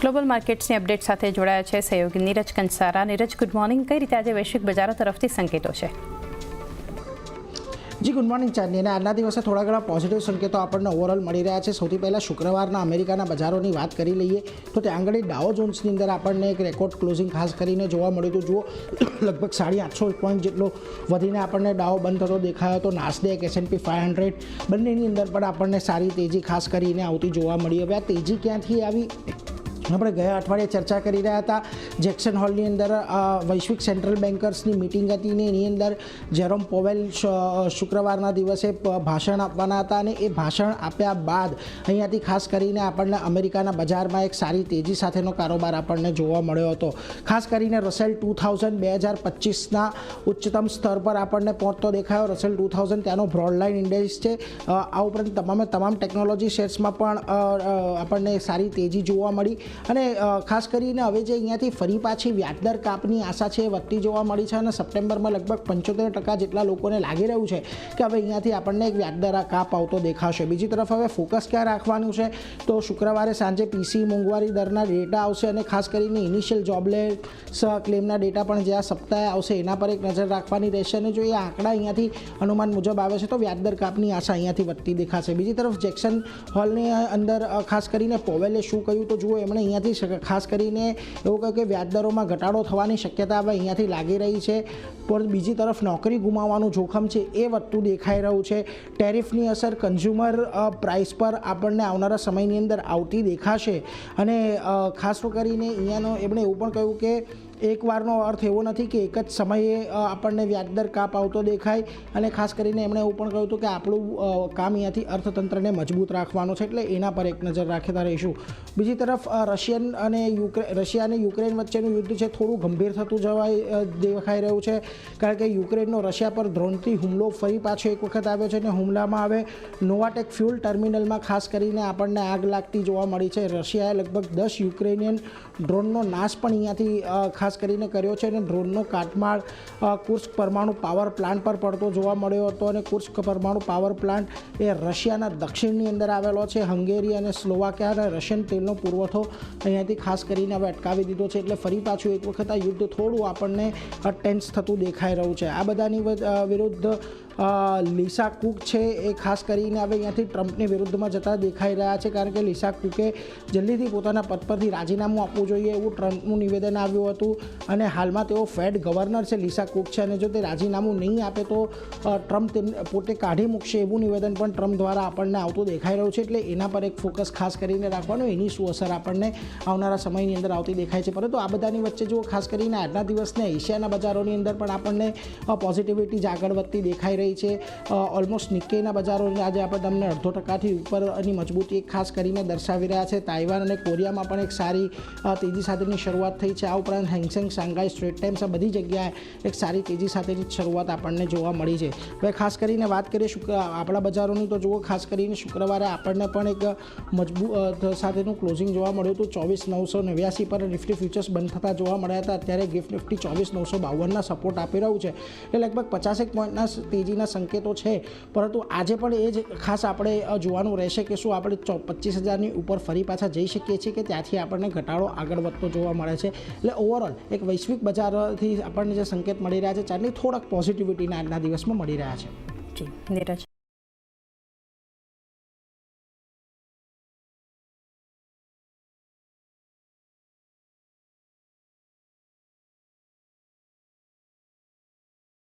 Global માર્કેટ્સની update સાથે જોડાયા છે સહયોગી નીરજ કંસારા। Neeraj, good morning. કઈ રીતે આજે વૈશ્વિક બજારો તરફથી સંકેતો છે? જી ગુડ મોર્નિંગ ચાંદની। અને આજના દિવસે થોડા ઘણા પોઝિટિવ સંકેતો આપણને ઓવરઓલ મળી રહ્યા છે। સૌથી પહેલાં શુક્રવારના અમેરિકાના બજારોની વાત કરી લઈએ તો ત્યાં આગળ ડાઉ જોન્સની અંદર આપણને એક રેકોર્ડ ક્લોઝિંગ ખાસ કરીને જોવા મળ્યું હતું। જુઓ, લગભગ 850 પોઈન્ટ જેટલો વધીને આપણને ડાઉ બંધ થતો દેખાયો હતો। નાસ્ડેક, S&P 500 બંનેની અંદર પણ આપણને સારી તેજી ખાસ કરીને આવતી જોવા મળી। હવે આ તેજી ક્યાંથી આવી? આપણે ગયા અઠવાડિયે ચર્ચા કરી રહ્યા હતા। જેક્સન હોલની અંદર વૈશ્વિક સેન્ટ્રલ બેન્કર્સની મિટિંગ હતી ને એની અંદર જેરોમ પોવેલ શુક્રવારના દિવસે ભાષણ આપવાના હતા અને એ ભાષણ આપ્યા બાદ અહીંયાથી ખાસ કરીને આપણને અમેરિકાના બજારમાં એક સારી તેજી સાથેનો કારોબાર આપણને જોવા મળ્યો હતો। ખાસ કરીને રસેલ 2000 2025ના ઉચ્ચતમ સ્તર પર આપણને પહોંચતો દેખાયો। રસેલ 2000 ત્યાંનો બ્રોડલાઇન ઇન્ડેક્સ છે। આ ઉપરાંત તમામ ટેકનોલોજી શેર્સમાં પણ આપણને સારી તેજી જોવા મળી અને ખાસ કરીને હવે જે અહીંયાથી ફરી પાછી વ્યાજદર કાપની આશા છે એ વધતી જોવા મળી છે અને સપ્ટેમ્બરમાં લગભગ 75% જેટલા લોકોને લાગી રહ્યું છે કે હવે અહીંયાથી આપણને એક વ્યાજદર કાપ આવતો દેખાશે। બીજી તરફ હવે ફોકસ ક્યાં રાખવાનું છે તો શુક્રવારે સાંજે પીસી મોંઘવારી દરના ડેટા આવશે અને ખાસ કરીને ઇનિશિયલ જોબલેસ ક્લેમના ડેટા પણ જે આ સપ્તાહે આવશે એના પર એક નજર રાખવાની રહેશે અને જો એ આંકડા અહીંયાથી અનુમાન મુજબ આવે છે તો વ્યાજદર કાપની આશા અહીંયાથી વધતી દેખાશે। બીજી તરફ જેક્સન હોલની અંદર ખાસ કરીને પોવેલે શું કહ્યું તો જુઓ, એમણે અહીંયાથી ખાસ કરીને એવું કહ્યું કે વ્યાજદરોમાં ઘટાડો થવાની શક્યતા હવે અહીંયાથી લાગી રહી છે, પણ બીજી તરફ નોકરી ગુમાવવાનું જોખમ છે એ વધતું દેખાઈ રહ્યું છે। ટેરિફની અસર કન્ઝ્યુમર પ્રાઇસ પર આપણને આવનારા સમયની અંદર આવતી દેખાશે અને ખાસ કરીને અહીંયાનો એમણે એવું પણ કહ્યું કે એકવારનો અર્થ એવો નથી કે એક જ સમયે આપણને વ્યાજદર કાપ આવતો દેખાય અને ખાસ કરીને એમણે એવું પણ કહ્યું હતું કે આપણું કામ અહીંયાથી અર્થતંત્રને મજબૂત રાખવાનું છે, એટલે એના પર એક નજર રાખતા રહીશું। બીજી તરફ રશિયા અને યુક્રેન વચ્ચેનું યુદ્ધ છે થોડું ગંભીર થતું દેખાઈ રહ્યું છે, કારણ કે યુક્રેનનો રશિયા પર ડ્રોનથી હુમલો ફરી પાછો એક વખત આવ્યો છે અને હુમલામાં હવે નોવાટેક ફ્યુલ ટર્મિનલમાં ખાસ કરીને આપણને આગ લાગતી જોવા મળી છે। રશિયાએ લગભગ 10 યુક્રેનિયન ડ્રોનનો નાશ પણ અહીંયાથી ખાસ કરીને કર્યો છે અને ડ્રોનનો કાટમાળ કુર્સ્ક પરમાણુ પાવર પ્લાન્ટ પર પડતો જોવા મળ્યો હતો અને કુર્સ્ક પરમાણુ પાવર પ્લાન્ટ એ રશિયાના દક્ષિણની અંદર આવેલો છે। હંગેરી અને સ્લોવાકિયા અને રશિયન તેલનો પુરવઠો અહીંયાથી ખાસ કરીને હવે અટકાવી દીધો છે, એટલે ફરી પાછું એક વખત આ યુદ્ધ થોડું આપણને ટેન્સ થતું દેખાઈ રહ્યું છે। આ બધાની વિરુદ્ધ લિસા કુક છે એ ખાસ કરીને હવે અહીંયાથી ટ્રમ્પની વિરુદ્ધમાં જતા દેખાઈ રહ્યા છે, કારણ કે લિસા કુકે જલ્દીથી પોતાના પદ પરથી રાજીનામું આપવું જોઈએ એવું ટ્રમ્પનું નિવેદન આવ્યું હતું અને હાલમાં તેઓ ફેડ ગવર્નર છે લિસા કુક છે અને જો તે રાજીનામું નહીં આપે તો ટ્રમ્પ પોતે કાઢી મૂકશે એવું નિવેદન પણ ટ્રમ્પ દ્વારા આપણને આવતું દેખાઈ રહ્યું છે, એટલે એના પર એક ફોકસ ખાસ કરીને રાખવાનું, એની શું અસર આપણને આવનારા સમયની અંદર આવતી દેખાય છે। પરંતુ આ બધાની વચ્ચે જો ખાસ કરીને આજના દિવસને એશિયાના બજારોની અંદર પણ આપણને પોઝિટિવિટી જ આગળ વધતી દેખાઈ રહી છે। ઓલમોસ્ટ નિક્કેઈના બજારોને આજે આપણે તમને 0.5% ઉપરની મજબૂતી ખાસ કરીને દર્શાવી રહ્યા છે। તાઇવાન અને કોરિયામાં પણ એક સારી તેજી સાથેની શરૂઆત થઈ છે। આ ઉપરાંત હેંગસેંગ, શાંઘાઈ, સ્ટ્રેટ ટાઇમ્સ આ બધી જગ્યાએ એક સારી તેજી સાથેની શરૂઆત આપણને જોવા મળી છે। હવે ખાસ કરીને વાત કરીએ આપણા બજારોની તો જુઓ, ખાસ કરીને શુક્રવારે આપણને પણ એક મજબૂત સાથેનું ક્લોઝિંગ જોવા મળ્યું હતું। 24,989 પર નિફ્ટી ફ્યુચર્સ બંધ થતા જોવા મળ્યા હતા। અત્યારે ગિફ્ટ નિફ્ટી 24,952ના સપોર્ટ આપી રહ્યું છે, એટલે લગભગ 50 પોઈન્ટના તેજીના સંકેતો છે, પરંતુ આજે પણ એ જ ખાસ આપણે જોવાનું રહેશે કે શું આપણે 25,000ની ઉપર ફરી પાછા જઈ શકીએ છીએ કે ત્યાંથી આપણને ઘટાડો આગળ વધતો જોવા મળે છે। એટલે ઓવરઓલ એક વૈશ્વિક બજારથી આપણને જે સંકેત મળી રહ્યા છે ચાંદની થોડાક પોઝિટિવિટીના આજના દિવસમાં મળી રહ્યા છે। જી નીરજ।